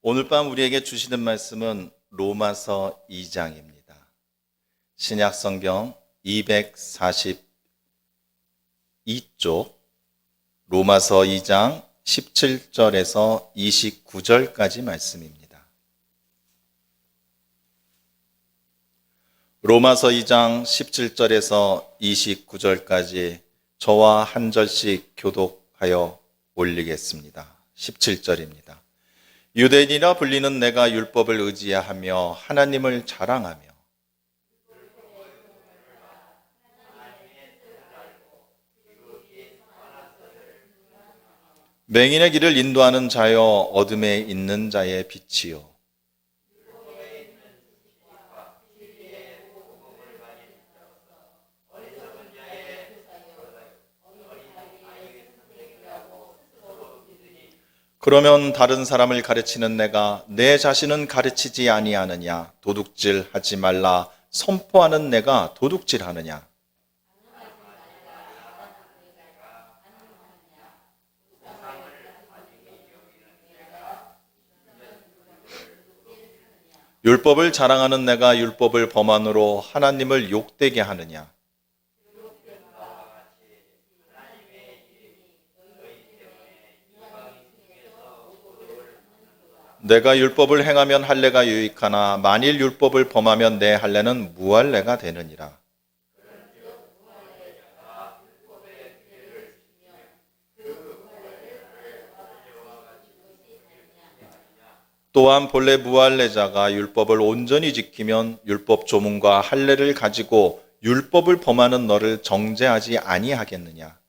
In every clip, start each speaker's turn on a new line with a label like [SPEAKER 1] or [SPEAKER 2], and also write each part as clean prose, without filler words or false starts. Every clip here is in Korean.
[SPEAKER 1] 오늘 밤 우리에게 주시는 말씀은 로마서 2장입니다. 신약 성경 242쪽 로마서 2장 17절에서 29절까지 말씀입니다. 로마서 2장 17절에서 29절까지 저와 한 절씩 교독하여 올리겠습니다. 17절입니다. 유대인이라 불리는 내가 율법을 의지하며 하나님을 자랑하며 맹인의 길을 인도하는 자여 어둠에 있는 자의 빛이요 그러면 다른 사람을 가르치는 내가 내 자신은 가르치지 아니하느냐? 도둑질하지 말라 선포하는 내가 도둑질하느냐? 율법을 자랑하는 내가 율법을 범함으로 하나님을 욕되게 하느냐? 내가 율법을 행하면 할례가 유익하나 만일 율법을 범하면 내 할례는 무할례가 되느니라. 또한 본래 무할례자가 율법을 온전히 지키면 율법 조문과 할례를 가지고 율법을 범하는 너를 정죄하지 아니하겠느냐.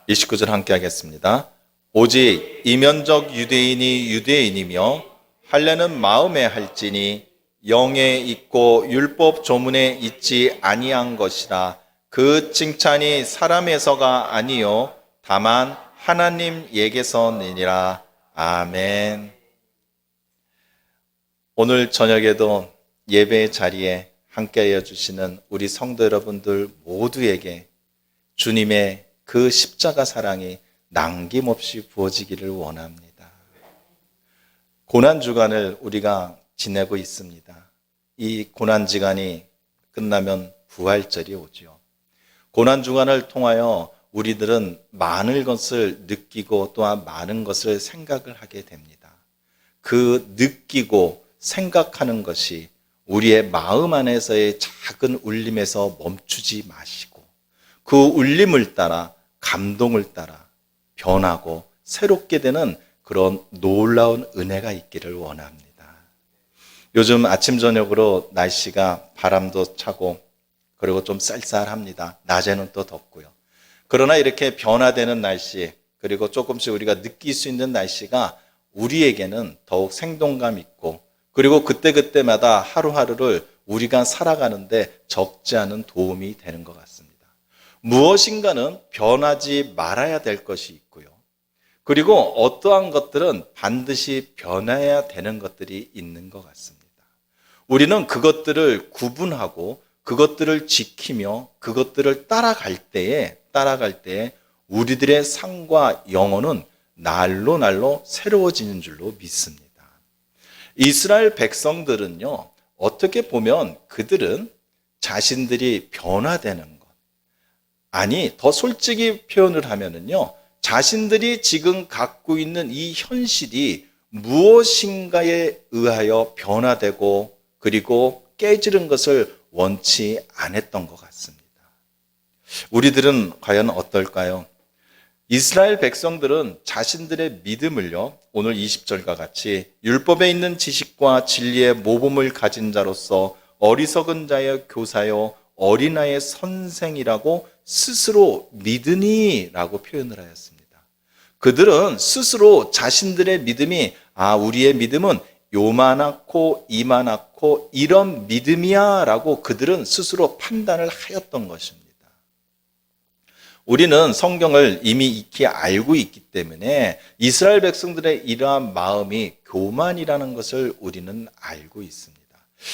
[SPEAKER 1] 29절 함께 하겠습니다. 오직 이면적 유대인이 유대인이며 할례는 마음에 할지니 영에 있고 율법 조문에 있지 아니한 것이라. 그 칭찬이 사람에서가 아니요 다만 하나님에게서니라. 아멘. 오늘 저녁에도 예배의 자리에 함께하여 주시는 우리 성도 여러분들 모두에게 주님의 그 십자가 사랑이 남김없이 부어지기를 원합니다. 고난주간을 우리가 지내고 있습니다. 이 고난주간이 끝나면 부활절이 오죠. 고난주간을 통하여 우리들은 많은 것을 느끼고 또한 많은 것을 생각을 하게 됩니다. 그 느끼고 생각하는 것이 우리의 마음 안에서의 작은 울림에서 멈추지 마시고 그 울림을 따라 감동을 따라 변하고 새롭게 되는 그런 놀라운 은혜가 있기를 원합니다. 요즘 아침 저녁으로 날씨가 바람도 차고 그리고 좀 쌀쌀합니다. 낮에는 또 덥고요. 그러나 이렇게 변화되는 날씨 그리고 조금씩 우리가 느낄 수 있는 날씨가 우리에게는 더욱 생동감 있고 그리고 그때그때마다 하루하루를 우리가 살아가는데 적지 않은 도움이 되는 것 같습니다. 무엇인가는 변하지 말아야 될 것이 있고요. 그리고 어떠한 것들은 반드시 변해야 되는 것들이 있는 것 같습니다. 우리는 그것들을 구분하고 그것들을 지키며 그것들을 따라갈 때에 우리들의 삶과 영혼은 날로 새로워지는 줄로 믿습니다. 이스라엘 백성들은요, 어떻게 보면 그들은 자신들이 변화되는 것, 아니 더 솔직히 표현을 하면은요, 자신들이 지금 갖고 있는 이 현실이 무엇인가에 의하여 변화되고 그리고 깨지는 것을 원치 않았던 것 같습니다. 우리들은 과연 어떨까요? 이스라엘 백성들은 자신들의 믿음을요, 오늘 20절과 같이 율법에 있는 지식과 진리의 모범을 가진 자로서 어리석은 자의 교사요 어린아이의 선생이라고 스스로 믿으니라고 표현을 하였습니다. 그들은 스스로 자신들의 믿음이 우리의 믿음은 요만하고 이만하고 이런 믿음이야 라고 그들은 스스로 판단을 하였던 것입니다. 우리는 성경을 이미 익히 알고 있기 때문에 이스라엘 백성들의 이러한 마음이 교만이라는 것을 우리는 알고 있습니다.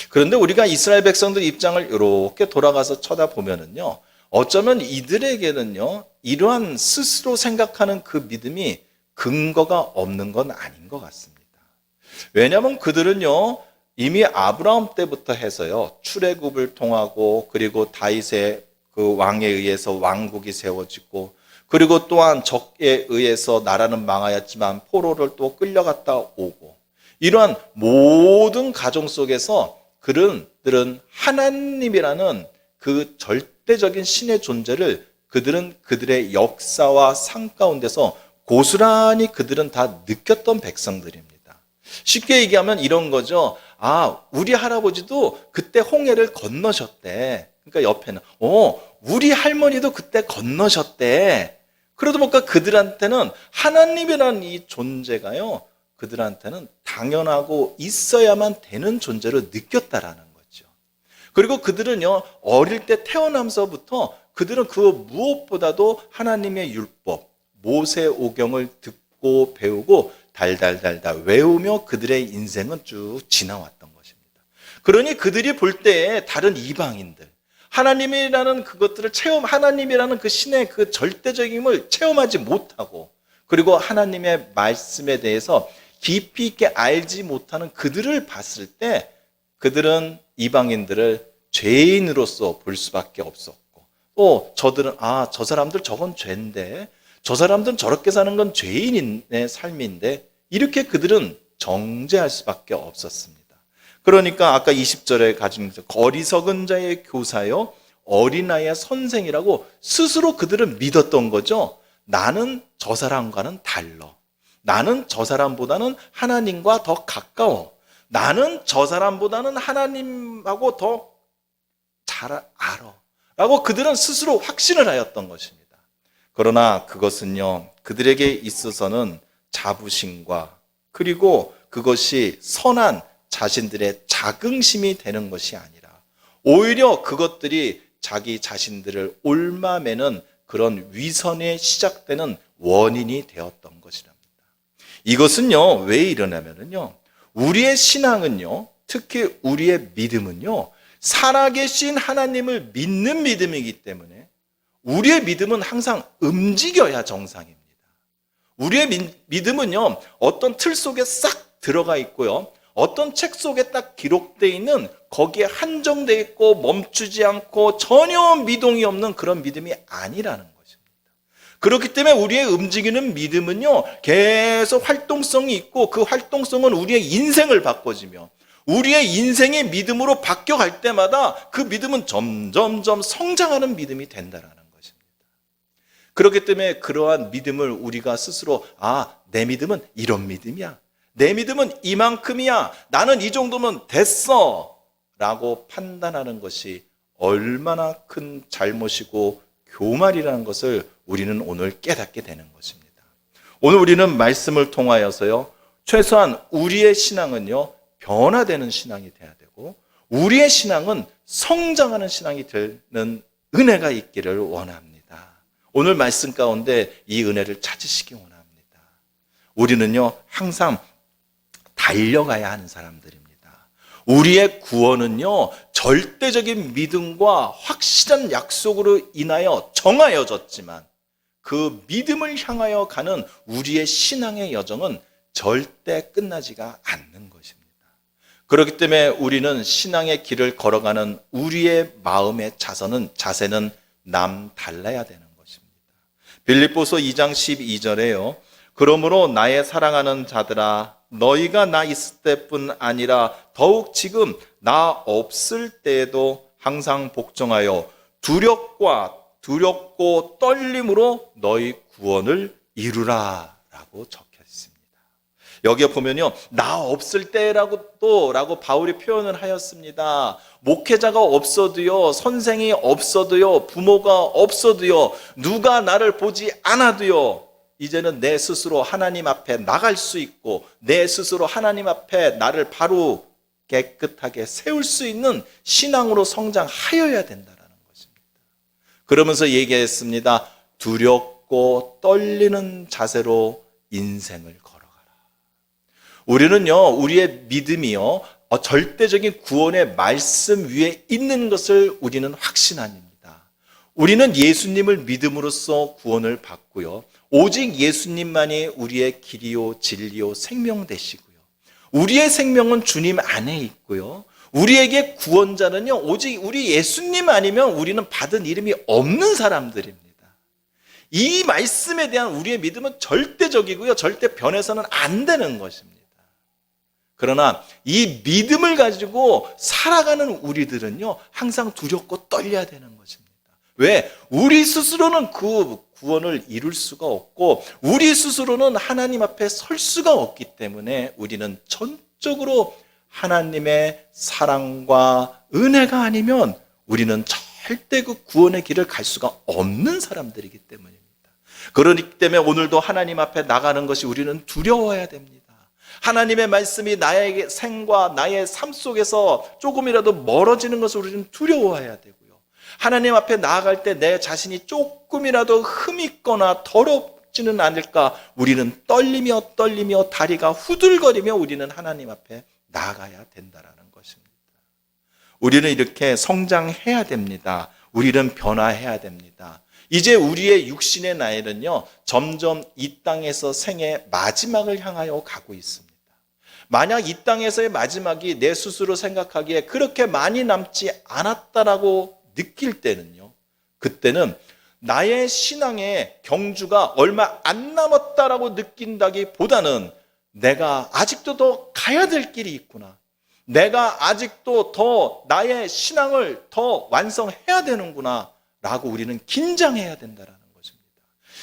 [SPEAKER 1] 그런데 우리가 이스라엘 백성들 입장을 이렇게 돌아가서 쳐다보면은요, 어쩌면 이들에게는요, 이러한 스스로 생각하는 그 믿음이 근거가 없는 건 아닌 것 같습니다. 왜냐하면 그들은요, 이미 아브라함 때부터 해서요, 출애굽을 통하고, 그리고 다윗의 그 왕에 의해서 왕국이 세워지고, 그리고 또한 적에 의해서 나라는 망하였지만 포로를 또 끌려갔다 오고, 이러한 모든 가정 속에서 그들은 하나님이라는 그 절대적인 신의 존재를 그들은 그들의 역사와 삶 가운데서 고스란히 그들은 다 느꼈던 백성들입니다. 쉽게 얘기하면 이런 거죠. 우리 할아버지도 그때 홍해를 건너셨대. 그러니까 옆에는 우리 할머니도 그때 건너셨대. 그러다 보니까 그들한테는 하나님이라는 이 존재가요, 그들한테는 당연하고 있어야만 되는 존재로 느꼈다라는 거죠. 그리고 그들은요, 어릴 때 태어나면서부터 그들은 그 무엇보다도 하나님의 율법, 모세오경을 듣고 배우고 달달달달 외우며 그들의 인생은 쭉 지나왔던 것입니다. 그러니 그들이 볼 때에 다른 이방인들, 하나님이라는 그것들을 하나님이라는 그 신의 그 절대적임을 체험하지 못하고, 그리고 하나님의 말씀에 대해서 깊이 있게 알지 못하는 그들을 봤을 때 그들은 이방인들을 죄인으로서 볼 수밖에 없었고, 또 저들은 저 사람들 저건 죄인데, 저 사람들은 저렇게 사는 건 죄인의 삶인데, 이렇게 그들은 정죄할 수밖에 없었습니다. 그러니까 아까 20절에 가진 어리석은 자의 교사요 어린아이의 선생이라고 스스로 그들은 믿었던 거죠. 나는 저 사람과는 달라. 나는 저 사람보다는 하나님과 더 가까워. 나는 저 사람보다는 하나님하고 더 잘 알아. 라고 그들은 스스로 확신을 하였던 것입니다. 그러나 그것은요, 그들에게 있어서는 자부심과, 그리고 그것이 선한 자신들의 자긍심이 되는 것이 아니라 오히려 그것들이 자기 자신들을 옳마매는 그런 위선에 시작되는 원인이 되었던 것이랍니다. 이것은요, 왜 이러냐면요, 우리의 신앙은요, 특히 우리의 믿음은요, 살아계신 하나님을 믿는 믿음이기 때문에 우리의 믿음은 항상 움직여야 정상입니다. 우리의 믿음은요, 어떤 틀 속에 싹 들어가 있고요, 어떤 책 속에 딱 기록되어 있는 거기에 한정되어 있고 멈추지 않고 전혀 미동이 없는 그런 믿음이 아니라는 것입니다. 그렇기 때문에 우리의 움직이는 믿음은요, 계속 활동성이 있고 그 활동성은 우리의 인생을 바꿔주며 우리의 인생이 믿음으로 바뀌어갈 때마다 그 믿음은 점점점 성장하는 믿음이 된다는 것입니다. 그렇기 때문에 그러한 믿음을 우리가 스스로 내 믿음은 이런 믿음이야, 내 믿음은 이만큼이야, 나는 이 정도면 됐어 라고 판단하는 것이 얼마나 큰 잘못이고 교만이라는 것을 우리는 오늘 깨닫게 되는 것입니다. 오늘 우리는 말씀을 통하여서요, 최소한 우리의 신앙은요, 변화되는 신앙이 돼야 되고 우리의 신앙은 성장하는 신앙이 되는 은혜가 있기를 원합니다. 오늘 말씀 가운데 이 은혜를 찾으시기 원합니다. 우리는요, 항상 달려가야 하는 사람들입니다. 우리의 구원은요, 절대적인 믿음과 확실한 약속으로 인하여 정하여졌지만 그 믿음을 향하여 가는 우리의 신앙의 여정은 절대 끝나지가 않는 것입니다. 그렇기 때문에 우리는 신앙의 길을 걸어가는 우리의 마음의 자세는 남달라야 되는 것입니다. 빌립보서 2장 12절에요. 그러므로 나의 사랑하는 자들아, 너희가 나 있을 때뿐 아니라 더욱 지금 나 없을 때에도 항상 복종하여 두렵고 떨림으로 너희 구원을 이루라 라고 적혀 있습니다. 여기에 보면요, 나 없을 때라고 바울이 표현을 하였습니다. 목회자가 없어도요, 선생이 없어도요, 부모가 없어도요, 누가 나를 보지 않아도요, 이제는 내 스스로 하나님 앞에 나갈 수 있고 내 스스로 하나님 앞에 나를 바로 깨끗하게 세울 수 있는 신앙으로 성장하여야 된다는 것입니다. 그러면서 얘기했습니다. 두렵고 떨리는 자세로 인생을 걸어가라. 우리는요, 우리의 믿음이요, 절대적인 구원의 말씀 위에 있는 것을 우리는 확신합니다. 우리는 예수님을 믿음으로써 구원을 받고요. 오직 예수님만이 우리의 길이요 진리요 생명 되시고요. 우리의 생명은 주님 안에 있고요. 우리에게 구원자는요, 오직 우리 예수님 아니면 우리는 받은 이름이 없는 사람들입니다. 이 말씀에 대한 우리의 믿음은 절대적이고요. 절대 변해서는 안 되는 것입니다. 그러나 이 믿음을 가지고 살아가는 우리들은요, 항상 두렵고 떨려야 되는 것입니다. 왜? 우리 스스로는 그 구원을 이룰 수가 없고 우리 스스로는 하나님 앞에 설 수가 없기 때문에 우리는 전적으로 하나님의 사랑과 은혜가 아니면 우리는 절대 그 구원의 길을 갈 수가 없는 사람들이기 때문입니다. 그렇기 때문에 오늘도 하나님 앞에 나가는 것이 우리는 두려워야 됩니다. 하나님의 말씀이 나의 생과 나의 삶 속에서 조금이라도 멀어지는 것을 우리는 두려워해야 되고요. 하나님 앞에 나아갈 때 내 자신이 조금이라도 흠이 있거나 더럽지는 않을까 우리는 떨리며 다리가 후들거리며 우리는 하나님 앞에 나아가야 된다라는 것입니다. 우리는 이렇게 성장해야 됩니다. 우리는 변화해야 됩니다. 이제 우리의 육신의 나이는요, 점점 이 땅에서 생의 마지막을 향하여 가고 있습니다. 만약 이 땅에서의 마지막이 내 스스로 생각하기에 그렇게 많이 남지 않았다라고 느낄 때는요, 그때는 나의 신앙의 경주가 얼마 안 남았다라고 느낀다기보다는 내가 아직도 더 가야 될 길이 있구나. 내가 아직도 더 나의 신앙을 더 완성해야 되는구나 라고 우리는 긴장해야 된다는 것입니다.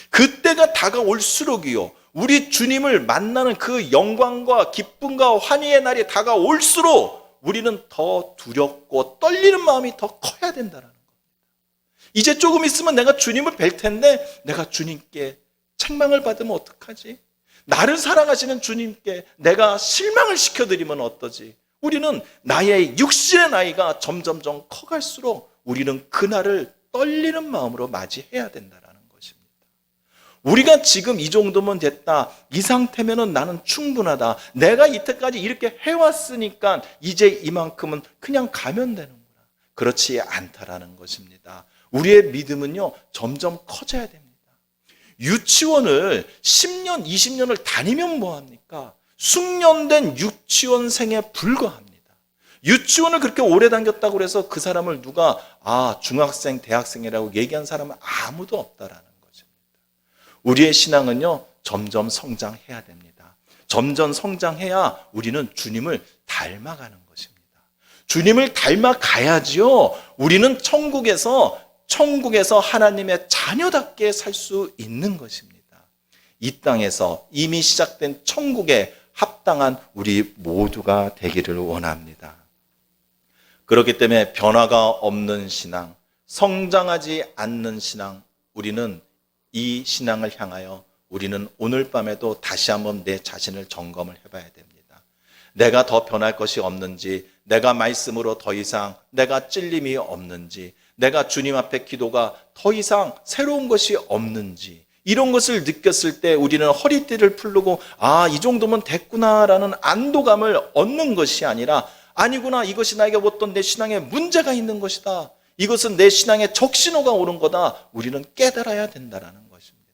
[SPEAKER 1] 그때가 다가올수록이요, 우리 주님을 만나는 그 영광과 기쁨과 환희의 날이 다가올수록 우리는 더 두렵고 떨리는 마음이 더 커야 된다는 겁니다. 이제 조금 있으면 내가 주님을 뵐 텐데 내가 주님께 책망을 받으면 어떡하지? 나를 사랑하시는 주님께 내가 실망을 시켜드리면 어떠지? 우리는 나의 육신의 나이가 점점점 커갈수록 우리는 그날을 떨리는 마음으로 맞이해야 된다는 것입니다. 우리가 지금 이 정도면 됐다, 이 상태면 나는 충분하다, 내가 이때까지 이렇게 해왔으니까 이제 이만큼은 그냥 가면 되는구나, 그렇지 않다라는 것입니다. 우리의 믿음은요, 점점 커져야 됩니다. 유치원을 10년, 20년을 다니면 뭐합니까? 숙련된 유치원생에 불과합니다. 유치원을 그렇게 오래 다녔다고 해서 그 사람을 누가 중학생, 대학생이라고 얘기한 사람은 아무도 없다라는 것입니다. 우리의 신앙은요, 점점 성장해야 됩니다. 점점 성장해야 우리는 주님을 닮아가는 것입니다. 주님을 닮아가야지요, 우리는 천국에서 하나님의 자녀답게 살 수 있는 것입니다. 이 땅에서 이미 시작된 천국에 합당한 우리 모두가 되기를 원합니다. 그렇기 때문에 변화가 없는 신앙, 성장하지 않는 신앙, 우리는 이 신앙을 향하여 우리는 오늘 밤에도 다시 한번 내 자신을 점검을 해봐야 됩니다. 내가 더 변할 것이 없는지, 내가 말씀으로 더 이상 내가 찔림이 없는지, 내가 주님 앞에 기도가 더 이상 새로운 것이 없는지, 이런 것을 느꼈을 때 우리는 허리띠를 풀고 이 정도면 됐구나라는 안도감을 얻는 것이 아니라, 아니구나, 이것이 나에게 어떤 내 신앙에 문제가 있는 것이다, 이것은 내 신앙에 적신호가 오는 거다, 우리는 깨달아야 된다는 것입니다.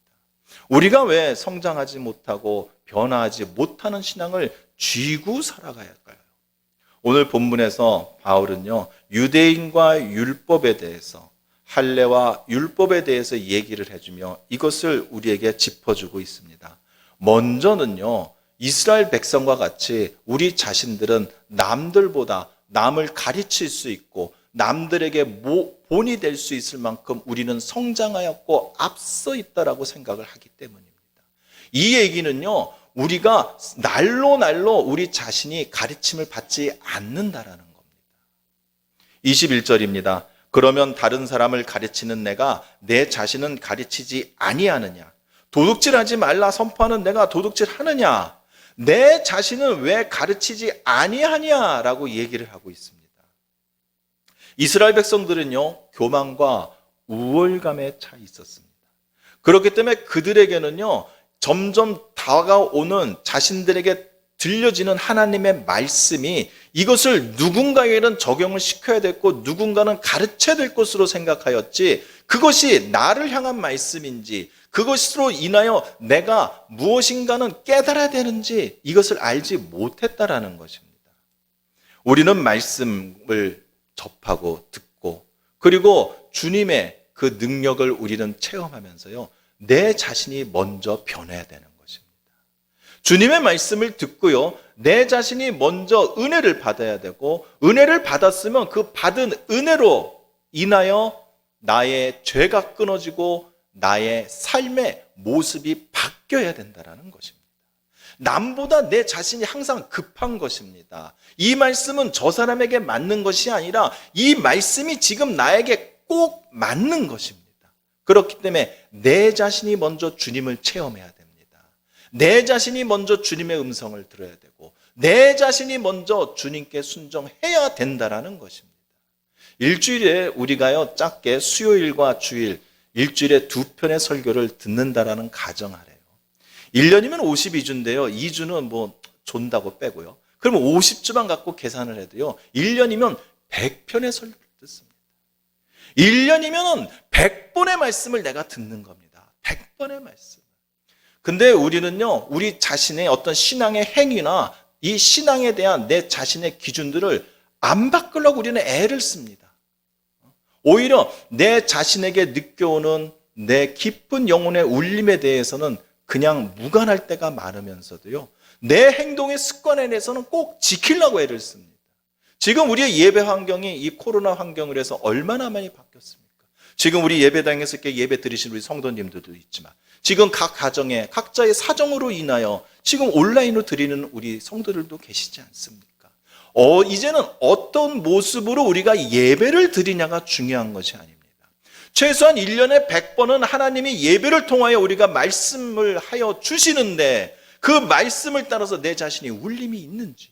[SPEAKER 1] 우리가 왜 성장하지 못하고 변화하지 못하는 신앙을 쥐고 살아가야 할까요? 오늘 본문에서 바울은요, 유대인과 율법에 대해서, 할례와 율법에 대해서 얘기를 해주며 이것을 우리에게 짚어주고 있습니다. 먼저는요, 이스라엘 백성과 같이 우리 자신들은 남들보다 남을 가르칠 수 있고 남들에게 본이 될 수 있을 만큼 우리는 성장하였고 앞서 있다라고 생각을 하기 때문입니다. 이 얘기는요, 우리가 날로 우리 자신이 가르침을 받지 않는다라는 겁니다. 21절입니다. 그러면 다른 사람을 가르치는 내가 내 자신은 가르치지 아니하느냐? 도둑질하지 말라 선포하는 내가 도둑질하느냐? 내 자신은 왜 가르치지 아니하냐라고 얘기를 하고 있습니다. 이스라엘 백성들은요, 교만과 우월감에 차 있었습니다. 그렇기 때문에 그들에게는요, 점점 다가오는 자신들에게 들려지는 하나님의 말씀이 이것을 누군가에게는 적용을 시켜야 됐고 누군가는 가르쳐야 될 것으로 생각하였지, 그것이 나를 향한 말씀인지 그것으로 인하여 내가 무엇인가는 깨달아야 되는지 이것을 알지 못했다라는 것입니다. 우리는 말씀을 접하고 듣고 그리고 주님의 그 능력을 우리는 체험하면서요, 내 자신이 먼저 변해야 되는 것입니다. 주님의 말씀을 듣고요, 내 자신이 먼저 은혜를 받아야 되고, 은혜를 받았으면 그 받은 은혜로 인하여 나의 죄가 끊어지고 나의 삶의 모습이 바뀌어야 된다는 것입니다. 남보다 내 자신이 항상 급한 것입니다. 이 말씀은 저 사람에게 맞는 것이 아니라 이 말씀이 지금 나에게 꼭 맞는 것입니다. 그렇기 때문에 내 자신이 먼저 주님을 체험해야 됩니다. 내 자신이 먼저 주님의 음성을 들어야 되고 내 자신이 먼저 주님께 순종해야 된다는 것입니다. 일주일에 우리가요, 짧게 수요일과 주일 일주일에 2편의 설교를 듣는다라는 가정하래요. 1년이면 52주인데요. 2주는 뭐 존다고 빼고요. 그러면 50주만 갖고 계산을 해도요, 1년이면 100편의 설교를 듣습니다. 1년이면 100번의 말씀을 내가 듣는 겁니다. 100번의 말씀. 근데 우리는요, 우리 자신의 어떤 신앙의 행위나 이 신앙에 대한 내 자신의 기준들을 안 바꾸려고 우리는 애를 씁니다. 오히려 내 자신에게 느껴오는 내 깊은 영혼의 울림에 대해서는 그냥 무관할 때가 많으면서도요, 내 행동의 습관에 대해서는 꼭 지키려고 애를 씁니다. 지금 우리의 예배 환경이 이 코로나 환경을 해서 얼마나 많이 바뀌었습니까? 지금 우리 예배당에서 이렇게 예배 드리신 우리 성도님들도 있지만 지금 각 가정에 각자의 사정으로 인하여 지금 온라인으로 드리는 우리 성도들도 계시지 않습니까? 이제는 어떤 모습으로 우리가 예배를 드리냐가 중요한 것이 아닙니다. 최소한 1년에 100번은 하나님이 예배를 통하여 우리가 말씀을 하여 주시는데 그 말씀을 따라서 내 자신이 울림이 있는지,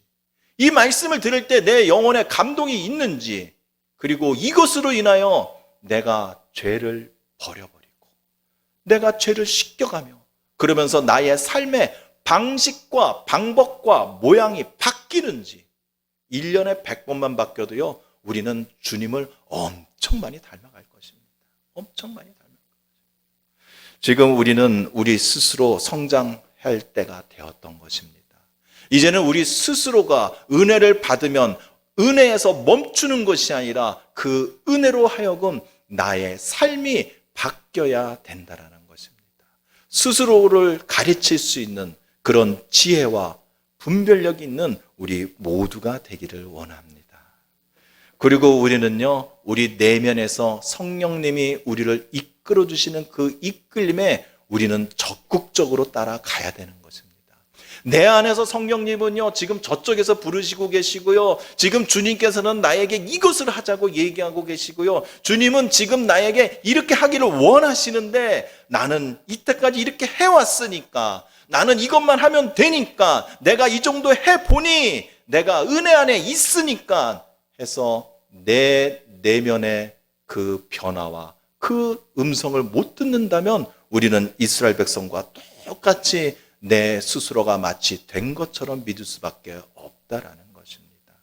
[SPEAKER 1] 이 말씀을 들을 때 내 영혼에 감동이 있는지, 그리고 이것으로 인하여 내가 죄를 버려버리고 내가 죄를 씻겨가며 그러면서 나의 삶의 방식과 방법과 모양이 바뀌는지, 1년에 100번만 바뀌어도요, 우리는 주님을 엄청 많이 닮아갈 것입니다. 엄청 많이 닮아갈 것입니다. 지금 우리는 우리 스스로 성장할 때가 되었던 것입니다. 이제는 우리 스스로가 은혜를 받으면 은혜에서 멈추는 것이 아니라 그 은혜로 하여금 나의 삶이 바뀌어야 된다는 것입니다. 스스로를 가르칠 수 있는 그런 지혜와 분별력이 있는 우리 모두가 되기를 원합니다. 그리고 우리는요, 우리 내면에서 성령님이 우리를 이끌어 주시는 그 이끌림에 우리는 적극적으로 따라가야 되는 것입니다. 내 안에서 성령님은요, 지금 저쪽에서 부르시고 계시고요, 지금 주님께서는 나에게 이것을 하자고 얘기하고 계시고요, 주님은 지금 나에게 이렇게 하기를 원하시는데 나는 이때까지 이렇게 해왔으니까, 나는 이것만 하면 되니까, 내가 이 정도 해보니 내가 은혜 안에 있으니까 해서 내 내면의 그 변화와 그 음성을 못 듣는다면 우리는 이스라엘 백성과 똑같이 내 스스로가 마치 된 것처럼 믿을 수밖에 없다라는 것입니다.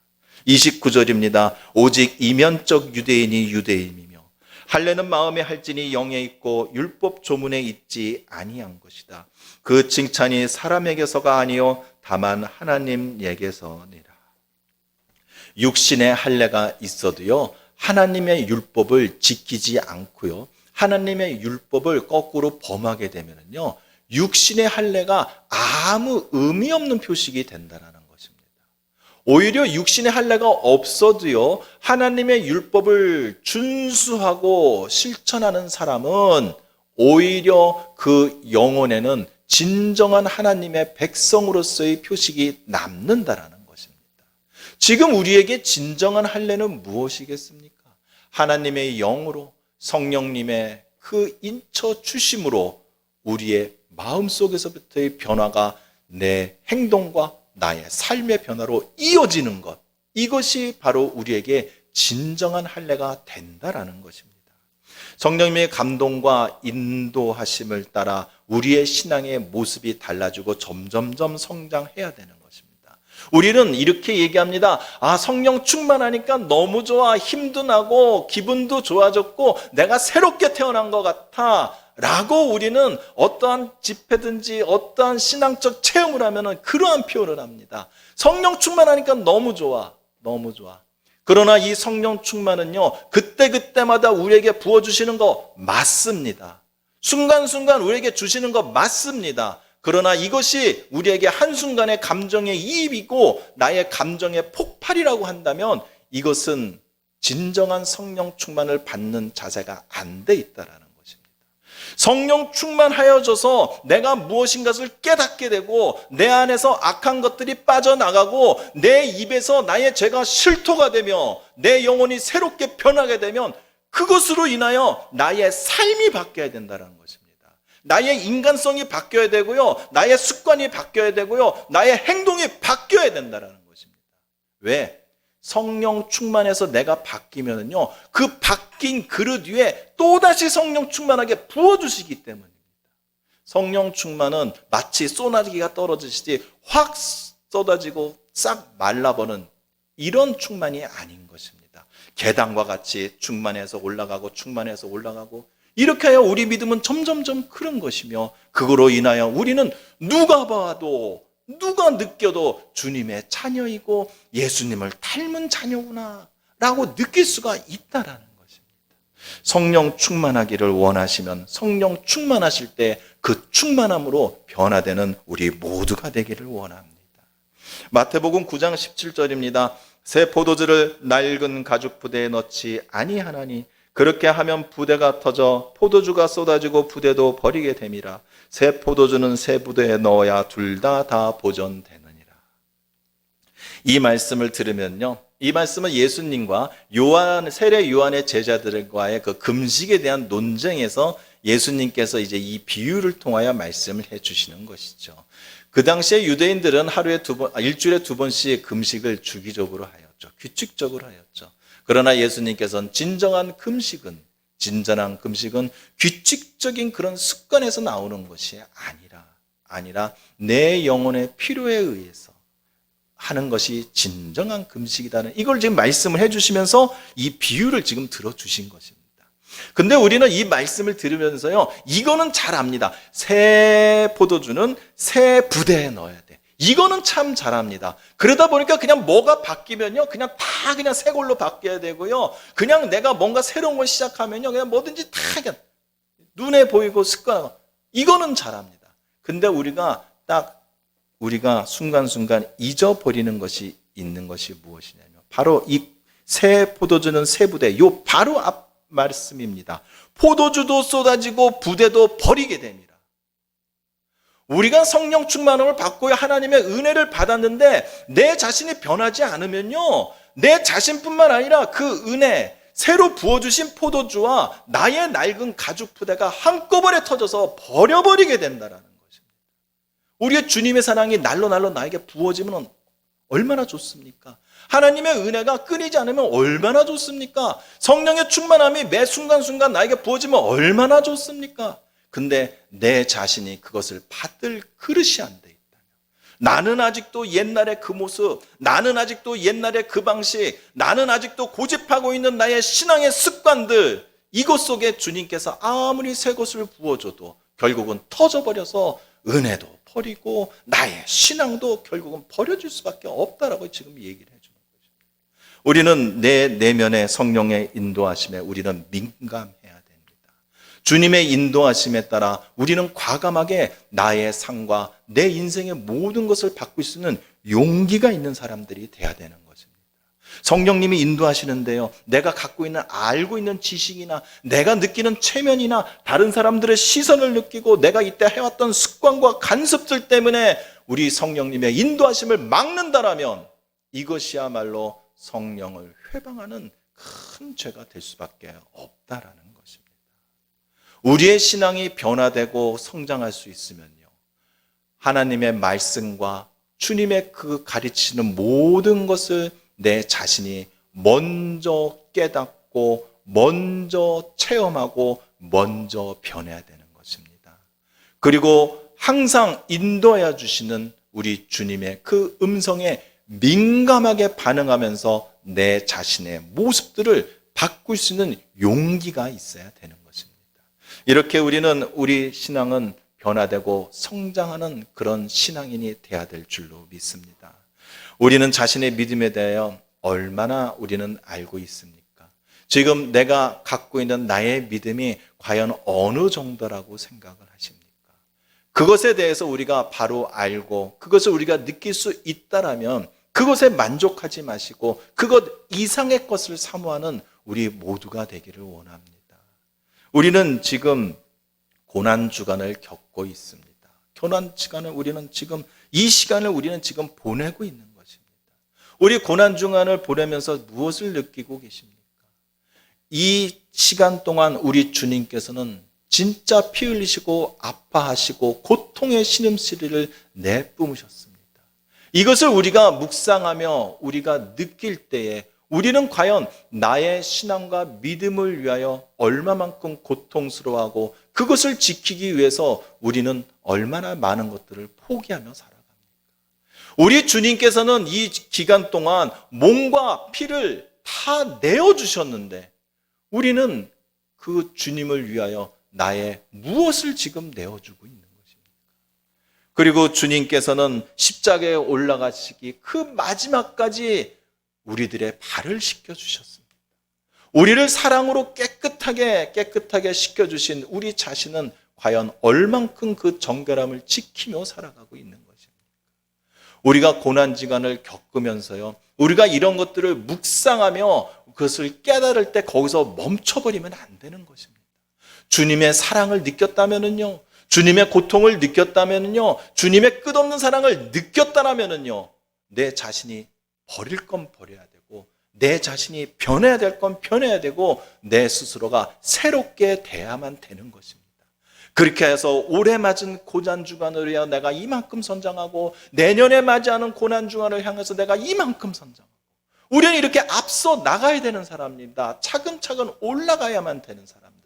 [SPEAKER 1] 29절입니다. 오직 이면적 유대인이 유대인이며 할례는 마음에 할지니 영에 있고 율법 조문에 있지 아니한 것이다. 그 칭찬이 사람에게서가 아니요 다만 하나님에게서니라. 육신의 할례가 있어도요, 하나님의 율법을 지키지 않고요, 하나님의 율법을 거꾸로 범하게 되면요, 육신의 할례가 아무 의미 없는 표식이 된다는 것입니다. 오히려 육신의 할례가 없어도요, 하나님의 율법을 준수하고 실천하는 사람은 오히려 그 영혼에는 진정한 하나님의 백성으로서의 표식이 남는다라는 것입니다. 지금 우리에게 진정한 할례는 무엇이겠습니까? 하나님의 영으로 성령님의 그 인쳐 주심으로 우리의 마음속에서부터의 변화가 내 행동과 나의 삶의 변화로 이어지는 것, 이것이 바로 우리에게 진정한 할례가 된다라는 것입니다. 성령님의 감동과 인도하심을 따라 우리의 신앙의 모습이 달라지고 점점점 성장해야 되는 것입니다. 우리는 이렇게 얘기합니다. 성령 충만하니까 너무 좋아. 힘도 나고 기분도 좋아졌고 내가 새롭게 태어난 것 같아. 라고 우리는 어떠한 집회든지 어떠한 신앙적 체험을 하면 그러한 표현을 합니다. 성령 충만하니까 너무 좋아. 너무 좋아. 그러나 이 성령 충만은요, 그때그때마다 우리에게 부어주시는 거 맞습니다. 순간순간 우리에게 주시는 거 맞습니다. 그러나 이것이 우리에게 한순간의 감정의 이입이고 나의 감정의 폭발이라고 한다면 이것은 진정한 성령 충만을 받는 자세가 안 돼 있다라는 것입니다. 성령 충만하여져서 내가 무엇인가를 깨닫게 되고 내 안에서 악한 것들이 빠져나가고 내 입에서 나의 죄가 실토가 되며 내 영혼이 새롭게 변하게 되면 그것으로 인하여 나의 삶이 바뀌어야 된다는 것입니다. 나의 인간성이 바뀌어야 되고요. 나의 습관이 바뀌어야 되고요. 나의 행동이 바뀌어야 된다는 것입니다. 왜? 성령 충만해서 내가 바뀌면요, 그 바뀐 그릇 위에 또다시 성령 충만하게 부어주시기 때문입니다. 성령 충만은 마치 쏘나기가 떨어지듯이 확 쏟아지고 싹 말라버는 이런 충만이 아닌 것입니다. 계단과 같이 충만해서 올라가고 충만해서 올라가고 이렇게 하여 우리 믿음은 점점점 그런 것이며 그거로 인하여 우리는 누가 봐도 누가 느껴도 주님의 자녀이고 예수님을 닮은 자녀구나 라고 느낄 수가 있다라는 것입니다. 성령 충만하기를 원하시면 성령 충만하실 때 그 충만함으로 변화되는 우리 모두가 되기를 원합니다. 마태복음 9장 17절입니다. 새 포도주를 낡은 가죽 부대에 넣지 아니하나니 그렇게 하면 부대가 터져 포도주가 쏟아지고 부대도 버리게 됨이라. 새 포도주는 새 부대에 넣어야 둘 다 보존되느니라. 이 말씀을 들으면요, 이 말씀은 예수님과 세례 요한의 제자들과의 그 금식에 대한 논쟁에서 예수님께서 이제 이 비유를 통하여 말씀을 해주시는 것이죠. 그 당시에 유대인들은 일주일에 두 번씩 금식을 주기적으로 하였죠. 규칙적으로 하였죠. 그러나 예수님께서는 진정한 금식은 규칙적인 그런 습관에서 나오는 것이 아니라 내 영혼의 필요에 의해서 하는 것이 진정한 금식이다는 이걸 지금 말씀을 해주시면서 이 비유를 지금 들어주신 것입니다. 근데 우리는 이 말씀을 들으면서요, 이거는 잘 압니다. 새 포도주는 새 부대에 넣어야 돼. 이거는 참 잘합니다. 그러다 보니까 그냥 뭐가 바뀌면요, 그냥 새 걸로 바뀌어야 되고요. 그냥 내가 뭔가 새로운 걸 시작하면요, 그냥 뭐든지 다 그냥 눈에 보이고 습관. 이거는 잘합니다. 근데 우리가 순간순간 잊어버리는 것이 있는 것이 무엇이냐면 바로 이 새 포도주는 새 부대, 요 바로 앞 말씀입니다. 포도주도 쏟아지고 부대도 버리게 됩니다. 우리가 성령 충만함을 받고 하나님의 은혜를 받았는데 내 자신이 변하지 않으면요, 내 자신뿐만 아니라 그 은혜, 새로 부어주신 포도주와 나의 낡은 가죽 부대가 한꺼번에 터져서 버려버리게 된다는 것입니다. 우리의 주님의 사랑이 날로 나에게 부어지면 얼마나 좋습니까? 하나님의 은혜가 끊이지 않으면 얼마나 좋습니까? 성령의 충만함이 매 순간순간 나에게 부어지면 얼마나 좋습니까? 근데 내 자신이 그것을 받을 그릇이 안 돼 있다면, 나는 아직도 옛날의 그 모습, 나는 아직도 옛날의 그 방식, 나는 아직도 고집하고 있는 나의 신앙의 습관들, 이것 속에 주님께서 아무리 새 것을 부어줘도 결국은 터져버려서 은혜도 버리고 나의 신앙도 결국은 버려질 수밖에 없다라고 지금 얘기를 해주는 거죠. 우리는 내 내면의 성령의 인도하심에 우리는 민감해야 됩니다. 주님의 인도하심에 따라 우리는 과감하게 나의 삶과 내 인생의 모든 것을 바꿀 수 있는 용기가 있는 사람들이 돼야 되는 것입니다. 성령님이 인도하시는데요, 내가 알고 있는 지식이나 내가 느끼는 체면이나 다른 사람들의 시선을 느끼고 내가 이때 해왔던 습관과 간섭들 때문에 우리 성령님의 인도하심을 막는다라면 이것이야말로 성령을 회방하는 큰 죄가 될 수밖에 없다라는 것입니다. 우리의 신앙이 변화되고 성장할 수 있으면요, 하나님의 말씀과 주님의 그 가르치는 모든 것을 내 자신이 먼저 깨닫고 먼저 체험하고 먼저 변해야 되는 것입니다. 그리고 항상 인도해 주시는 우리 주님의 그 음성에 민감하게 반응하면서 내 자신의 모습들을 바꿀 수 있는 용기가 있어야 되는 것입니다. 이렇게 우리는 우리 신앙은 변화되고 성장하는 그런 신앙인이 돼야 될 줄로 믿습니다. 우리는 자신의 믿음에 대하여 얼마나 우리는 알고 있습니까? 지금 내가 갖고 있는 나의 믿음이 과연 어느 정도라고 생각을 하십니까? 그것에 대해서 우리가 바로 알고 그것을 우리가 느낄 수 있다라면 그것에 만족하지 마시고 그것 이상의 것을 사모하는 우리 모두가 되기를 원합니다. 우리는 지금 고난주간을 겪고 있습니다. 고난주간을 우리는 지금 이 시간을 우리는 지금 보내고 있는 것입니다. 우리 고난주간을 보내면서 무엇을 느끼고 계십니까? 이 시간 동안 우리 주님께서는 진짜 피 흘리시고 아파하시고 고통의 신음소리를 내뿜으셨습니다. 이것을 우리가 묵상하며 우리가 느낄 때에 우리는 과연 나의 신앙과 믿음을 위하여 얼마만큼 고통스러워하고 그것을 지키기 위해서 우리는 얼마나 많은 것들을 포기하며 살아갑니까? 우리 주님께서는 이 기간 동안 몸과 피를 다 내어주셨는데 우리는 그 주님을 위하여 나의 무엇을 지금 내어주고 있는 것입니까? 그리고 주님께서는 십자가에 올라가시기 그 마지막까지 우리들의 발을 씻겨주셨습니다. 우리를 사랑으로 깨끗하게 씻겨주신 우리 자신은 과연 얼만큼 그 정결함을 지키며 살아가고 있는 것입니까? 우리가 고난지간을 겪으면서요, 우리가 이런 것들을 묵상하며 그것을 깨달을 때 거기서 멈춰버리면 안 되는 것입니다. 주님의 사랑을 느꼈다면은요, 주님의 고통을 느꼈다면은요, 주님의 끝없는 사랑을 느꼈다라면은요, 내 자신이 버릴 건 버려야 되고 내 자신이 변해야 될 건 변해야 되고 내 스스로가 새롭게 돼야만 되는 것입니다. 그렇게 해서 올해 맞은 고난주간을 위하여 내가 이만큼 선장하고 내년에 맞이하는 고난주간을 향해서 내가 이만큼 선장하고 우리는 이렇게 앞서 나가야 되는 사람입니다. 차근차근 올라가야만 되는 사람들입니다.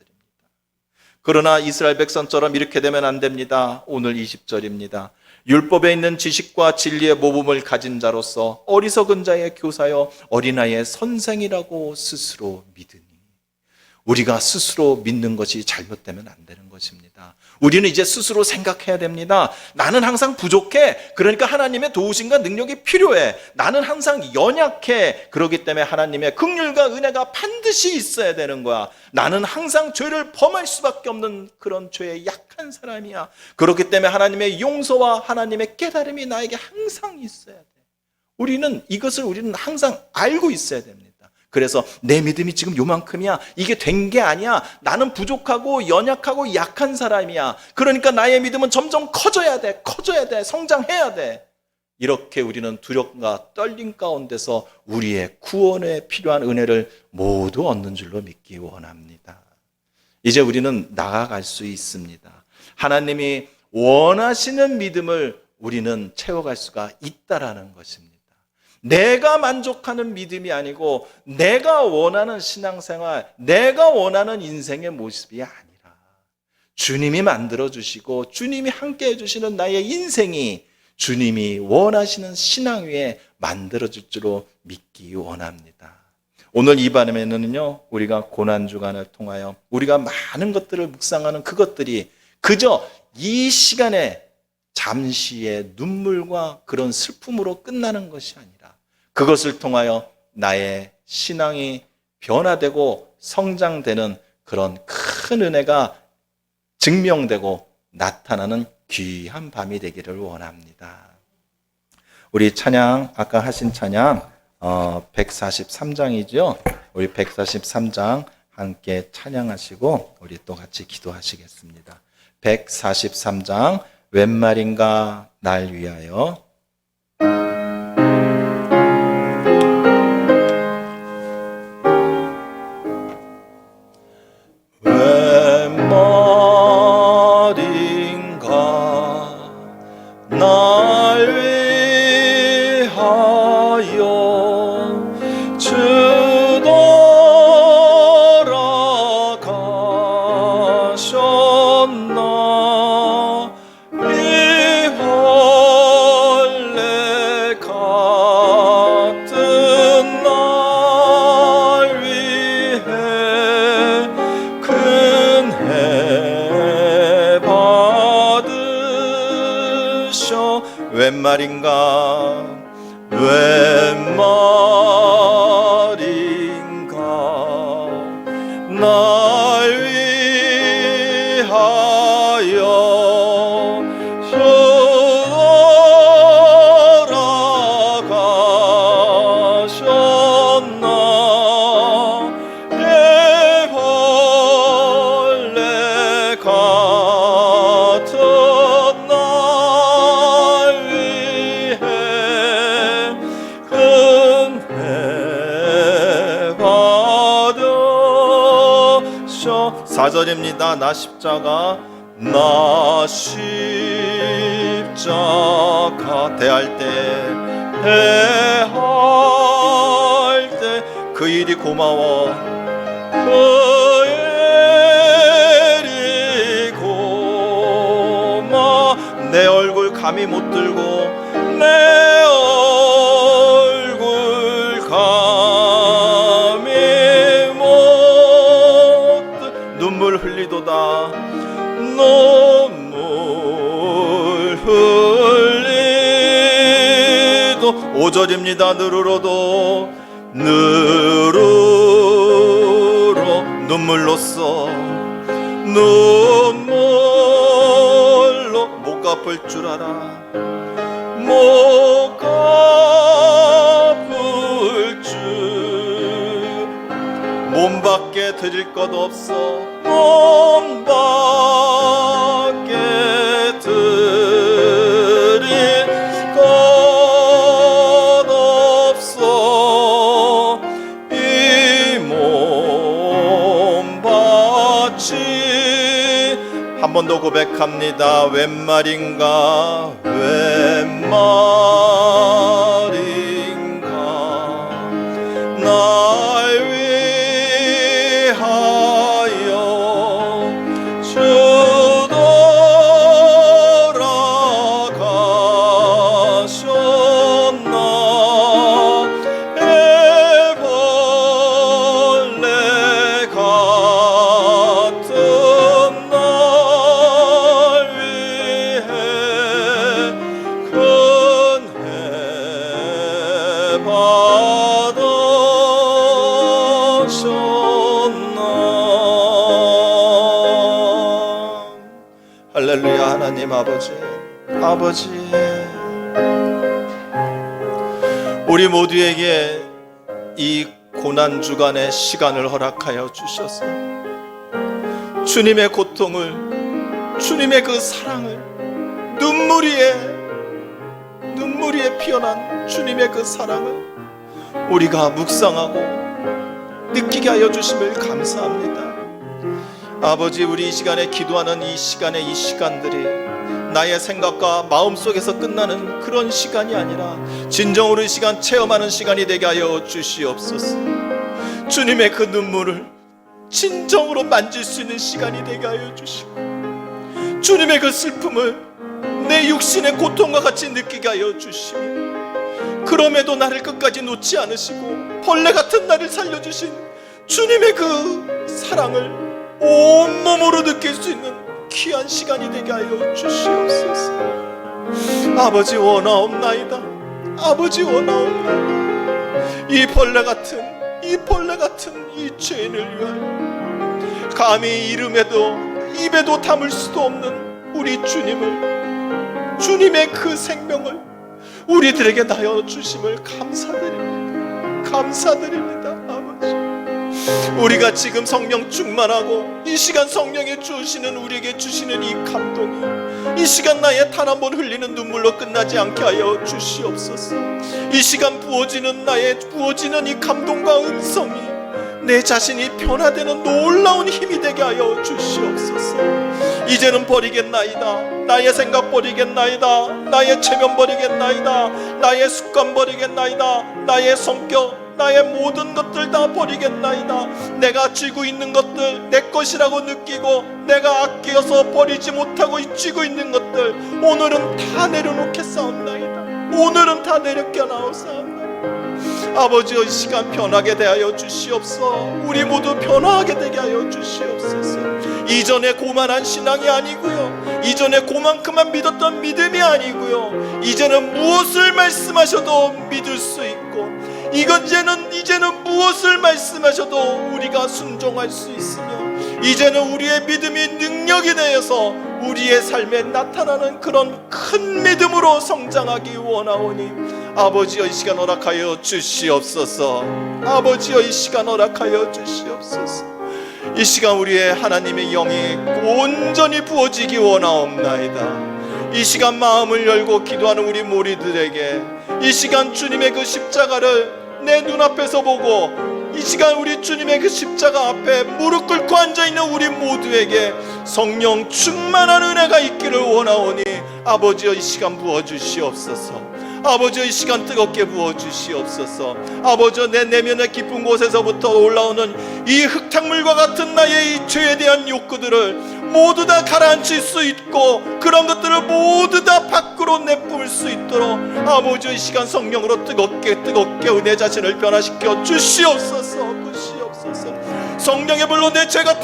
[SPEAKER 1] 그러나 이스라엘 백성처럼 이렇게 되면 안 됩니다. 오늘 20절입니다. 율법에 있는 지식과 진리의 모범을 가진 자로서 어리석은 자의 교사여 어린아이의 선생이라고 스스로 믿으니, 우리가 스스로 믿는 것이 잘못되면 안 되는 것입니다. 우리는 이제 스스로 생각해야 됩니다. 나는 항상 부족해. 그러니까 하나님의 도우심과 능력이 필요해. 나는 항상 연약해. 그렇기 때문에 하나님의 긍휼과 은혜가 반드시 있어야 되는 거야. 나는 항상 죄를 범할 수밖에 없는 그런 죄에 약한 사람이야. 그렇기 때문에 하나님의 용서와 하나님의 깨달음이 나에게 항상 있어야 돼. 우리는 항상 알고 있어야 됩니다. 그래서 내 믿음이 지금 요만큼이야. 이게 된 게 아니야. 나는 부족하고 연약하고 약한 사람이야. 그러니까 나의 믿음은 점점 커져야 돼. 성장해야 돼. 이렇게 우리는 두려움과 떨림 가운데서 우리의 구원에 필요한 은혜를 모두 얻는 줄로 믿기 원합니다. 이제 우리는 나아갈 수 있습니다. 하나님이 원하시는 믿음을 우리는 채워갈 수가 있다라는 것입니다. 내가 만족하는 믿음이 아니고 내가 원하는 신앙생활, 내가 원하는 인생의 모습이 아니라 주님이 만들어주시고 주님이 함께 해주시는 나의 인생이 주님이 원하시는 신앙 위에 만들어질 줄로 믿기 원합니다. 오늘 이 밤에는요, 우리가 고난주간을 통하여 우리가 많은 것들을 묵상하는 그것들이 그저 이 시간에 잠시의 눈물과 그런 슬픔으로 끝나는 것이 아니라 그것을 통하여 나의 신앙이 변화되고 성장되는 그런 큰 은혜가 증명되고 나타나는 귀한 밤이 되기를 원합니다. 우리 찬양, 아까 하신 찬양 143장이죠. 우리 143장 함께 찬양하시고 우리 또 같이 기도하시겠습니다. 143장 웬 말인가 날 위하여. 말인가 웬 말인가 날 위하여 돌아가셨나 애벌레 같은 날 위해 은혜 받으셔. 4절입니다. 나 십자가 나 십자가 대할 때 그 일이 고마워 그 일이 고마 내 얼굴 감히 못 들고 내 얼굴 감히 못 눈물 흘리도다 눈물 흘리도 5절입니다. 느르러도 느르러 눈물로써 눈물로 못 갚을 줄 알아 못 갚을 줄 몸밖에 드릴 것 없어 몸밖에 드릴 것 없어 이 몸바치 한 번 더 고백합니다. 웬 말인가 웬 말인가 날 위하여 주 돌아가셨나 애벌레 같은 날 위해 은혜 받으셨나. 할렐루야. 하나님 아버지 우리 모두에게 이 고난 주간의 시간을 허락하여 주셔서 주님의 고통을 주님의 그 사랑을 눈물 위에 피어난 주님의 그 사랑을 우리가 묵상하고 느끼게 하여 주심을 감사합니다. 아버지 우리 이 시간에 기도하는 이 시간들이 나의 생각과 마음속에서 끝나는 그런 시간이 아니라 진정으로 이 시간 체험하는 시간이 되게 하여 주시옵소서. 주님의 그 눈물을 진정으로 만질 수 있는 시간이 되게 하여 주시고 주님의 그 슬픔을 내 육신의 고통과 같이 느끼게 하여 주시고 그럼에도 나를 끝까지 놓지 않으시고 벌레 같은 나를 살려주신 주님의 그 사랑을 온몸으로 느낄 수 있는 귀한 시간이 되게 하여 주시옵소서. 아버지 원하옵나이다. 아버지 원하옵나이다. 이 벌레 같은 이 죄인을 위하여 감히 이름에도 입에도 담을 수도 없는 우리 주님을 주님의 그 생명을 우리들에게 나여 주심을 감사드립니다. 아버지 우리가 지금 성령 충만하고 이 시간 성령이 주시는 우리에게 주시는 이 감동이 이 시간 나의 단 한 번 흘리는 눈물로 끝나지 않게 하여 주시옵소서. 이 시간 부어지는 이 감동과 은성이 내 자신이 변화되는 놀라운 힘이 되게 하여 주시옵소서. 이제는 버리겠나이다. 나의 생각 버리겠나이다. 나의 체면 버리겠나이다. 나의 습관 버리겠나이다. 나의 성격 나의 모든 것들 다 버리겠나이다. 내가 쥐고 있는 것들 내 것이라고 느끼고 내가 아껴서 버리지 못하고 쥐고 있는 것들 오늘은 다 내려놓겠사옵나이다. 오늘은 다 내려놓겠나옵사옵나이다. 아버지 이 시간 변하게 대하여 주시옵소서. 우리 모두 변화하게 되게 하여 주시옵소서. 이전에 고만한 신앙이 아니고요 이전에 그만큼만 믿었던 믿음이 아니고요, 이제는 무엇을 말씀하셔도 믿을 수 있고, 이제는 무엇을 말씀하셔도 우리가 순종할 수 있으며, 이제는 우리의 믿음이 능력이 되어서 우리의 삶에 나타나는 그런 큰 믿음으로 성장하기 원하오니 아버지여 이 시간 허락하여 주시옵소서. 아버지여 이 시간 허락하여 주시옵소서. 이 시간 우리의 하나님의 영이 온전히 부어지기 원하옵나이다. 이 시간 마음을 열고 기도하는 우리 모리들에게 이 시간 주님의 그 십자가를 내 눈앞에서 보고, 이 시간 우리 주님의 그 십자가 앞에 무릎 꿇고 앉아있는 우리 모두에게 성령 충만한 은혜가 있기를 원하오니 아버지여 이 시간 부어주시옵소서. 아버지여 이 시간 뜨겁게 부어주시옵소서. 아버지여 내 내면의 깊은 곳에서부터 올라오는 이 흙탕물과 같은 나의 이 죄에 대한 욕구들을 모두 다 가라앉힐 수 있고, 그런 것들을 모두 다 밖으로 내뿜을 수 있도록 아버지여 이 시간 성령으로 뜨겁게 내 자신을 변화시켜 주시옵소서. 성령의 불로 내 죄가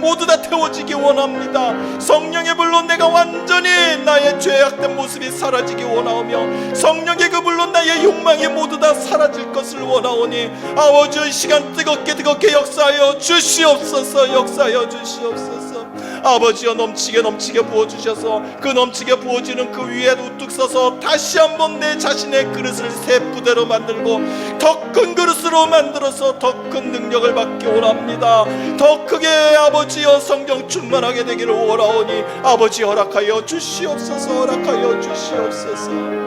[SPEAKER 1] 모두 다 태워지기 원합니다. 성령의 불로 내가 완전히 나의 죄악된 모습이 사라지기 원하오며, 성령의 그 불로 나의 욕망이 모두 다 사라질 것을 원하오니 아버지 이 시간 뜨겁게 역사하여 주시옵소서. 역사하여 주시옵소서. 아버지여 넘치게 부어주셔서 그 넘치게 부어지는 그 위에 우뚝 서서 다시 한번 내 자신의 그릇을 새 부대로 만들고 더 큰 그릇으로 만들어서 더 큰 능력을 받기 원합니다. 더 크게 아버지여 성령 충만하게 되기를 원하오니 아버지 허락하여 주시옵소서. 허락하여 주시옵소서.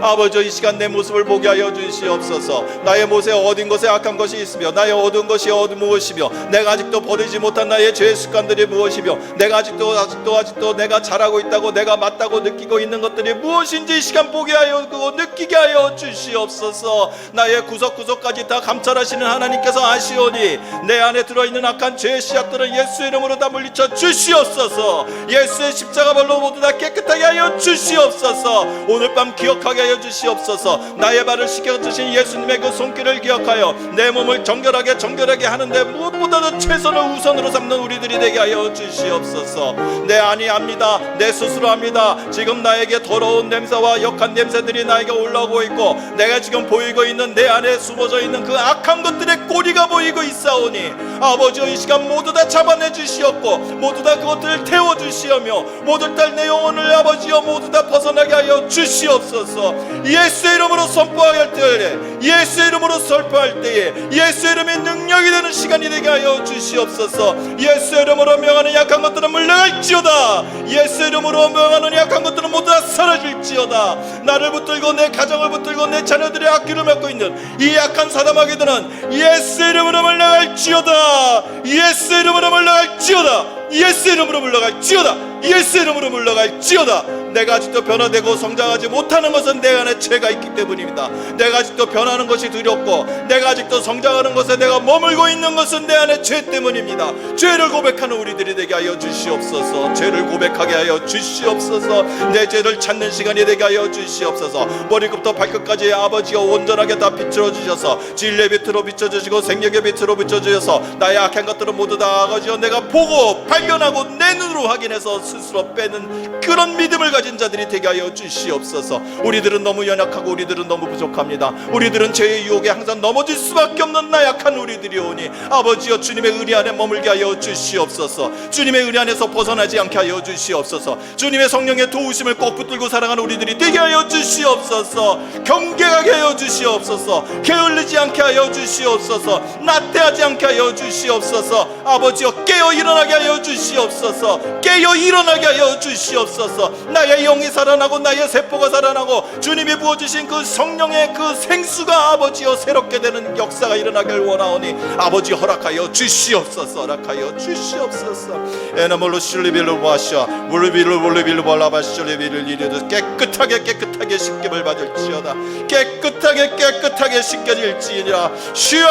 [SPEAKER 1] 아버지 이 시간 내 모습을 보게 하여 주시옵소서. 나의 모습에 어딘 곳에 악한 것이 있으며, 나의 어두운 것이 무엇이며, 내가 아직도 버리지 못한 나의 죄의 습관들이 무엇이며, 내가 아직도 내가 잘하고 있다고, 내가 맞다고 느끼고 있는 것들이 무엇인지 이 시간 보게 하여 느끼게 하여 주시옵소서. 나의 구석구석까지 다 감찰하시는 하나님께서 아시오니 내 안에 들어있는 악한 죄의 씨앗들은 예수의 이름으로 다 물리쳐 주시옵소서. 예수의 십자가 발로 모두 다 깨끗하게 하여 주시옵소서. 오늘 밤 기억하게 하여 주시옵소서. 나의 발을 씻겨주신 예수님의 그 손길을 기억하여 내 몸을 정결하게 하는데 무엇보다도 최선을 우선으로 삼는 우리들이 되게 하여 주시옵소서. 내 안이 압니다. 내 스스로 압니다. 지금 나에게 더러운 냄새와 역한 냄새들이 나에게 올라오고 있고, 내가 지금 보이고 있는 내 안에 숨어져 있는 그 악한 것들의 꼬리가 보이고 있사오니 아버지여 이 시간 모두 다 잡아내 주시옵고, 모두 다 그것들을 태워 주시오며, 모두 다 내 영혼을 아버지여 모두 다 벗어나게 하여 주시옵소서. 예수의 이름으로 선포할 때에, 예수의 이름으로 설포할 때에 예수의 이름이 능력이 되는 시간이 되게 하여 주시옵소서. 예수의 이름으로 명하는 약한 것들은 물러갈지어다. 예수의 이름으로 명하는 약한 것들은 모두 다 사라질지어다. 나를 붙들고 내 가정을 붙들고 내 자녀들의 앞길을 막고 있는 이 약한 사담하게들은 예수의 이름으로 물러갈지어다. 예수의 이름으로 물러갈지어다. 예수의 이름으로 물러갈지어다. 예수의 이름으로 물러갈지어다. 내가 아직도 변화되고 성장하지 못하는 것은 내 안에 죄가 있기 때문입니다. 내가 아직도 변하는 것이 두렵고, 내가 아직도 성장하는 것에 내가 머물고 있는 것은 내 안에 죄 때문입니다. 죄를 고백하는 우리들이 되게 하여 주시옵소서. 죄를 고백하게 하여 주시옵소서. 내 죄를 찾는 시간이 되게 하여 주시옵소서. 머리끝부터 발끝까지 아버지가 온전하게 다 비추어 주셔서 진리의 빛으로 비춰주시고 생명의 빛으로 비춰주셔서 나의 악한 것들은 모두 다 아버지여 내가 보고 발견하고 내 눈으로 확인해서 스스로 빼는 그런 믿음을 가진 자들이 되게 하여 주시옵소서. 우리들은 너무 연약하고 우리들은 너무 부족합니다. 우리들은 죄의 유혹에 항상 넘어질 수밖에 없는 나약한 우리들이오니 아버지여 주님의 은혜 안에 머물게 하여 주시옵소서. 주님의 은혜 안에서 벗어나지 않게 하여 주시옵소서. 주님의 성령의 도우심을 꼭 붙들고 살아가는 우리들이 되게 하여 주시옵소서. 경계하게 하여 주시옵소서. 게을르지 않게 하여 주시옵소서. 나태하지 않게 하여 주시옵소서. 아버지여 깨어 일어나게 하여 주시옵소서. 깨어 일어나게 하여 주시옵소서. 나의 영이 살아나고 나의 세포가 살아나고 주님이 부어주신 그 성령의 그 생수가 아버지여 새롭게 되는 역사가 일어나길 원하오니 아버지 허락하여 주시옵소서. 허락하여 주시옵소서. 에나몰로 실리빌로 바샤 물리빌로 발라바실리빌을 이르듯 깨끗하게 씻김을 받을지어다. 깨끗하게 씻겨질지니라. 쉬어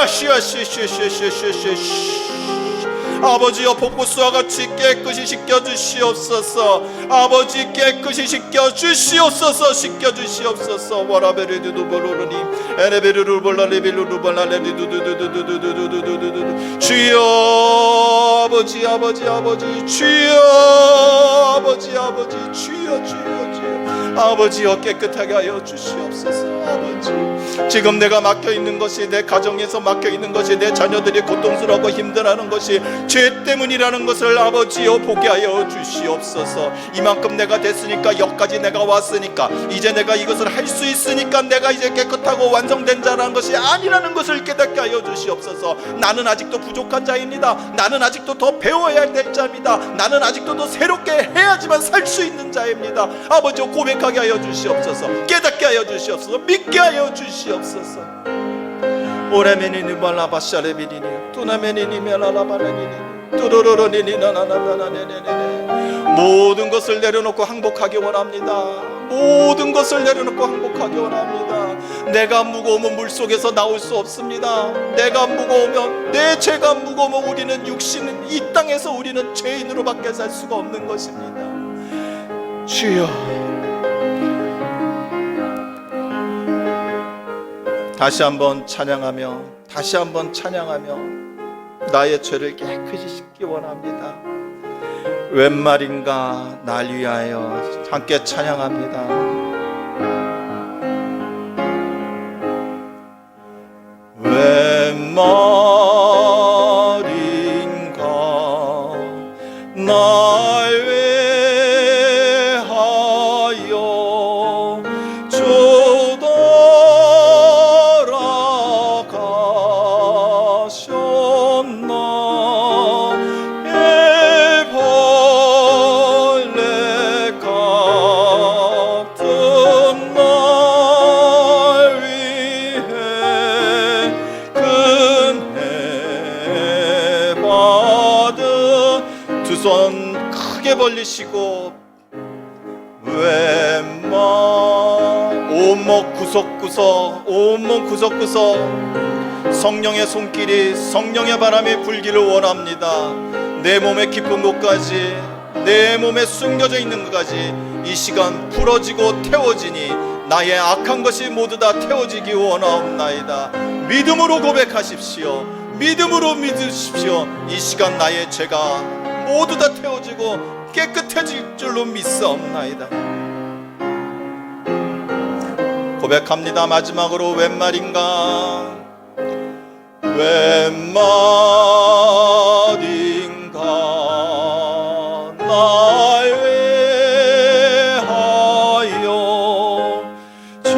[SPEAKER 1] 아버지여 폭포수와 같이 깨끗이 씻겨주시옵소서. 아버지 깨끗이 씻겨주시옵소서. 씻겨주시옵소서. 와라베르두보로니 에레베르루볼라레빌루루발라레디두두두두두두두두두두두두 주여 아버지 주여 아버지. 주여 주여 주여. 아버지여 깨끗하게 하여 주시옵소서. 아버지, 지금 내가 막혀있는 것이, 내 가정에서 막혀있는 것이, 내 자녀들이 고통스러워하고 힘들어하는 것이 죄 때문이라는 것을 아버지여 보게 하여 주시옵소서. 이만큼 내가 됐으니까, 여기까지 내가 왔으니까, 이제 내가 이것을 할 수 있으니까 내가 이제 깨끗하고 완성된 자라는 것이 아니라는 것을 깨닫게 하여 주시옵소서. 나는 아직도 부족한 자입니다. 나는 아직도 더 배워야 될 자입니다. 나는 아직도 더 새롭게 해야지만 살 수 있는 자입니다. 아버지, 고백하게 하여 주시옵소서. 깨닫게 하여 주시옵소서. 믿게 하여 주시옵소서. 오라메니니 말라바샤레비니니 투나메니니 멜라라바레니니 뚜루루루니니 나나나나나네네네. 모든 것을 내려놓고 항복하기 원합니다. 모든 것을 내려놓고 항복하기 원합니다. 내가 무거우면 물속에서 나올 수 없습니다. 내가 무거우면, 내 죄가 무거우면 우리는 육신은, 이 땅에서 우리는 죄인으로 밖에 살 수가 없는 것입니다. 주여, 다시 한번 찬양하며, 다시 한번 찬양하며 나의 죄를 깨끗이 씻기 원합니다. 웬 말인가 날 위하여. 함께 찬양합니다. 웬 말인가 날 위하여 주 돌아가셨나. 손 크게 벌리시고 웬만 온몸 구석구석, 온몸 구석구석 성령의 손길이, 성령의 바람이 불기를 원합니다. 내 몸의 깊은 곳까지, 내 몸에 숨겨져 있는 것까지 이 시간 풀어지고 태워지니 나의 악한 것이 모두 다 태워지기 원하옵나이다. 믿음으로 고백하십시오. 믿음으로 믿으십시오. 이 시간 나의 죄가 모두 다 태워지고 깨끗해질 줄로 믿사옵나이다. 고백합니다. 마지막으로 웬 말인가, 웬 말인가 날 위하여 주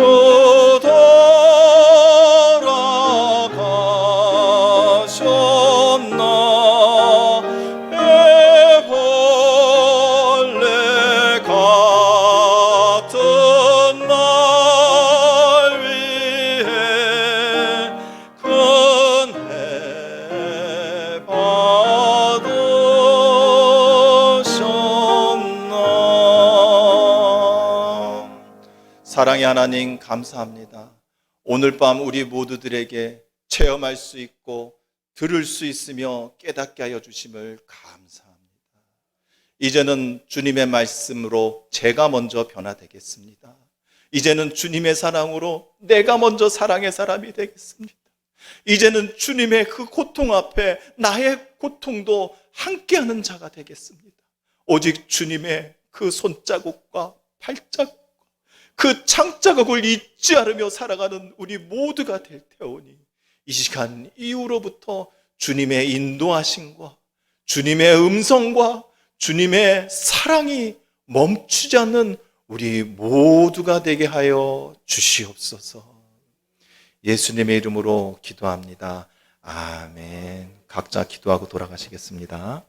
[SPEAKER 1] 돌아가셨나. 사랑의 하나님, 감사합니다. 오늘 밤 우리 모두들에게 체험할 수 있고 들을 수 있으며 깨닫게 하여 주심을 감사합니다. 이제는 주님의 말씀으로 제가 먼저 변화되겠습니다. 이제는 주님의 사랑으로 내가 먼저 사랑의 사람이 되겠습니다. 이제는 주님의 그 고통 앞에 나의 고통도 함께하는 자가 되겠습니다. 오직 주님의 그 손자국과 발자국, 그 창자국을 잊지 않으며 살아가는 우리 모두가 될 테오니 이 시간 이후로부터 주님의 인도하심과 주님의 음성과 주님의 사랑이 멈추지 않는 우리 모두가 되게 하여 주시옵소서. 예수님의 이름으로 기도합니다. 아멘. 각자 기도하고 돌아가시겠습니다.